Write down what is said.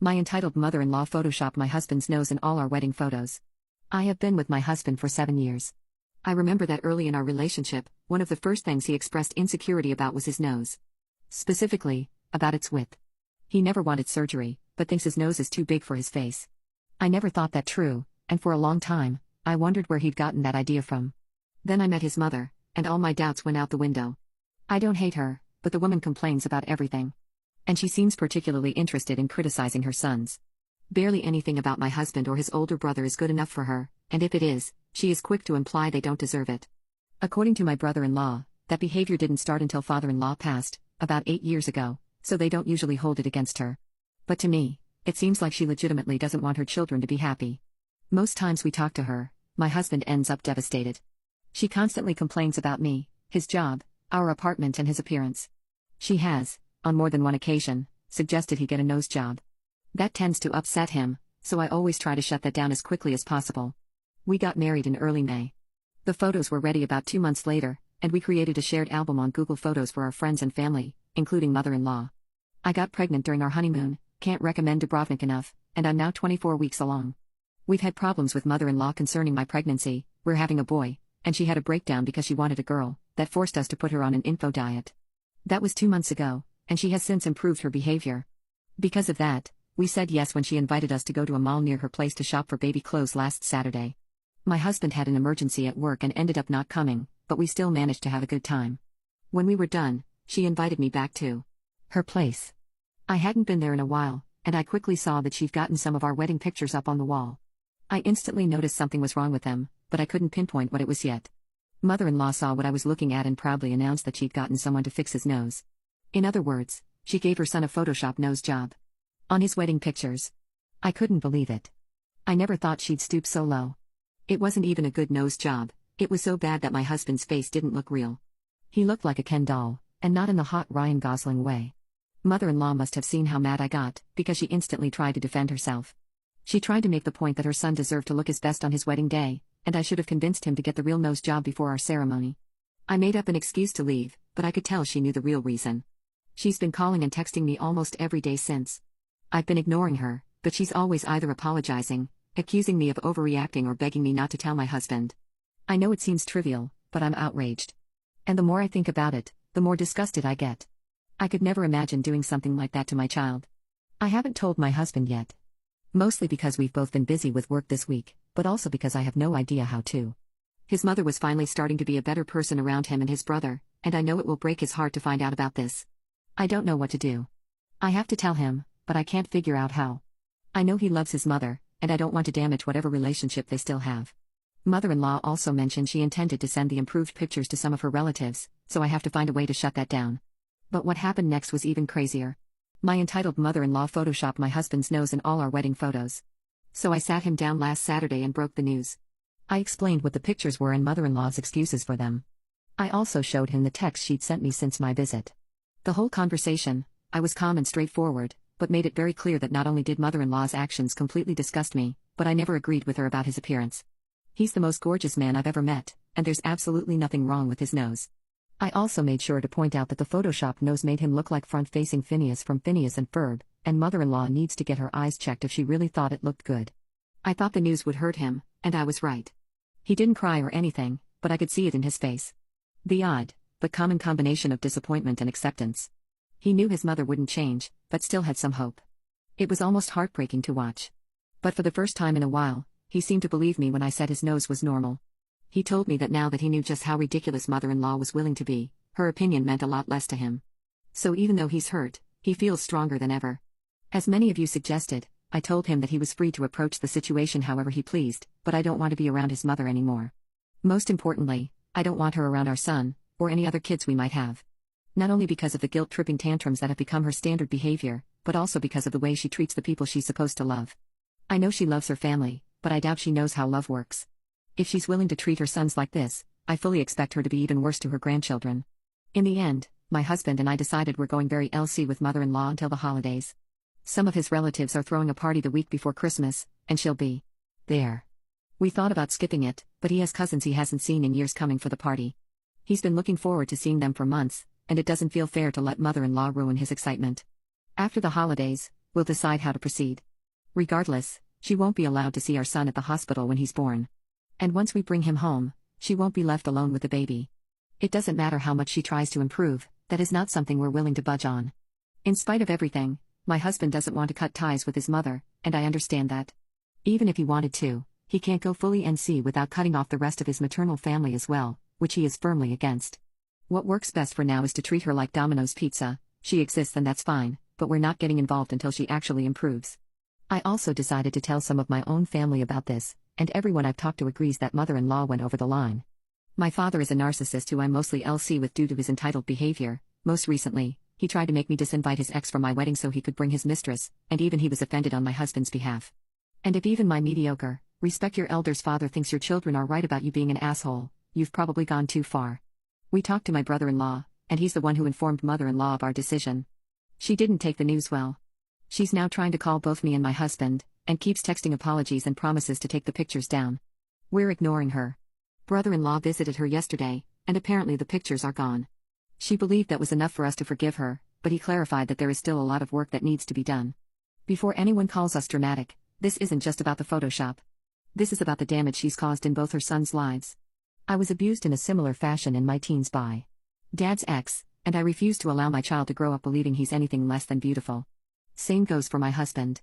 My entitled mother-in-law photoshopped my husband's nose in all our wedding photos. I have been with my husband for 7 years. I remember that early in our relationship, one of the first things he expressed insecurity about was his nose. Specifically, about its width. He never wanted surgery, but thinks his nose is too big for his face. I never thought that true, and for a long time, I wondered where he'd gotten that idea from. Then I met his mother, and all my doubts went out the window. I don't hate her, but the woman complains about everything. And she seems particularly interested in criticizing her sons. Barely anything about my husband or his older brother is good enough for her, and if it is, she is quick to imply they don't deserve it. According to my brother-in-law, that behavior didn't start until father-in-law passed, about 8 years ago, so they don't usually hold it against her. But to me, it seems like she legitimately doesn't want her children to be happy. Most times we talk to her, my husband ends up devastated. She constantly complains about me, his job, our apartment and his appearance. She has, on more than one occasion, suggested he get a nose job. That tends to upset him, so I always try to shut that down as quickly as possible. We got married in early May. The photos were ready about 2 months later, and we created a shared album on Google Photos for our friends and family, including mother-in-law. I got pregnant during our honeymoon, can't recommend Dubrovnik enough, and I'm now 24 weeks along. We've had problems with mother-in-law concerning my pregnancy, we're having a boy, and she had a breakdown because she wanted a girl, that forced us to put her on an info diet. That was 2 months ago, and she has since improved her behavior. Because of that, we said yes when she invited us to go to a mall near her place to shop for baby clothes last Saturday. My husband had an emergency at work and ended up not coming, but we still managed to have a good time. When we were done, she invited me back to her place. I hadn't been there in a while, and I quickly saw that she'd gotten some of our wedding pictures up on the wall. I instantly noticed something was wrong with them, but I couldn't pinpoint what it was yet. Mother-in-law saw what I was looking at and proudly announced that she'd gotten someone to fix his nose. In other words, she gave her son a Photoshop nose job. On his wedding pictures. I couldn't believe it. I never thought she'd stoop so low. It wasn't even a good nose job, it was so bad that my husband's face didn't look real. He looked like a Ken doll, and not in the hot Ryan Gosling way. Mother-in-law must have seen how mad I got, because she instantly tried to defend herself. She tried to make the point that her son deserved to look his best on his wedding day, and I should have convinced him to get the real nose job before our ceremony. I made up an excuse to leave, but I could tell she knew the real reason. She's been calling and texting me almost every day since. I've been ignoring her, but she's always either apologizing, accusing me of overreacting or begging me not to tell my husband. I know it seems trivial, but I'm outraged. And the more I think about it, the more disgusted I get. I could never imagine doing something like that to my child. I haven't told my husband yet. Mostly because we've both been busy with work this week, but also because I have no idea how to. His mother was finally starting to be a better person around him and his brother, and I know it will break his heart to find out about this. I don't know what to do. I have to tell him, but I can't figure out how. I know he loves his mother, and I don't want to damage whatever relationship they still have. Mother-in-law also mentioned she intended to send the improved pictures to some of her relatives, so I have to find a way to shut that down. But what happened next was even crazier. My entitled mother-in-law photoshopped my husband's nose in all our wedding photos. So I sat him down last Saturday and broke the news. I explained what the pictures were and mother-in-law's excuses for them. I also showed him the text she'd sent me since my visit. The whole conversation, I was calm and straightforward, but made it very clear that not only did mother-in-law's actions completely disgust me, but I never agreed with her about his appearance. He's the most gorgeous man I've ever met, and there's absolutely nothing wrong with his nose. I also made sure to point out that the Photoshop nose made him look like front-facing Phineas from Phineas and Ferb, and mother-in-law needs to get her eyes checked if she really thought it looked good. I thought the news would hurt him, and I was right. He didn't cry or anything, but I could see it in his face. The odd, but common combination of disappointment and acceptance. He knew his mother wouldn't change, but still had some hope. It was almost heartbreaking to watch. But for the first time in a while, he seemed to believe me when I said his nose was normal. He told me that now that he knew just how ridiculous mother-in-law was willing to be, her opinion meant a lot less to him. So even though he's hurt, he feels stronger than ever. As many of you suggested, I told him that he was free to approach the situation however he pleased, but I don't want to be around his mother anymore. Most importantly, I don't want her around our son, or any other kids we might have. Not only because of the guilt-tripping tantrums that have become her standard behavior, but also because of the way she treats the people she's supposed to love. I know she loves her family, but I doubt she knows how love works. If she's willing to treat her sons like this, I fully expect her to be even worse to her grandchildren. In the end, my husband and I decided we're going very LC with mother-in-law until the holidays. Some of his relatives are throwing a party the week before Christmas, and she'll be there. We thought about skipping it, but he has cousins he hasn't seen in years coming for the party. He's been looking forward to seeing them for months, and it doesn't feel fair to let mother-in-law ruin his excitement. After the holidays, we'll decide how to proceed. Regardless, she won't be allowed to see our son at the hospital when he's born. And once we bring him home, she won't be left alone with the baby. It doesn't matter how much she tries to improve, that is not something we're willing to budge on. In spite of everything, my husband doesn't want to cut ties with his mother, and I understand that. Even if he wanted to, he can't go fully NC without cutting off the rest of his maternal family as well, which he is firmly against. What works best for now is to treat her like Domino's Pizza. She exists and that's fine, but we're not getting involved until she actually improves. I also decided to tell some of my own family about this, and everyone I've talked to agrees that mother-in-law went over the line. My father is a narcissist who I'm mostly LC with due to his entitled behavior. Most recently, he tried to make me disinvite his ex from my wedding so he could bring his mistress, and even he was offended on my husband's behalf. And if even my mediocre, respect your elders father thinks your children are right about you being an asshole, you've probably gone too far. We talked to my brother-in-law, and he's the one who informed mother-in-law of our decision. She didn't take the news well. She's now trying to call both me and my husband, and keeps texting apologies and promises to take the pictures down. We're ignoring her. Brother-in-law visited her yesterday, and apparently the pictures are gone. She believed that was enough for us to forgive her, but he clarified that there is still a lot of work that needs to be done. Before anyone calls us dramatic, this isn't just about the Photoshop. This is about the damage she's caused in both her sons' lives. I was abused in a similar fashion in my teens by Dad's ex, and I refuse to allow my child to grow up believing he's anything less than beautiful. Same goes for my husband.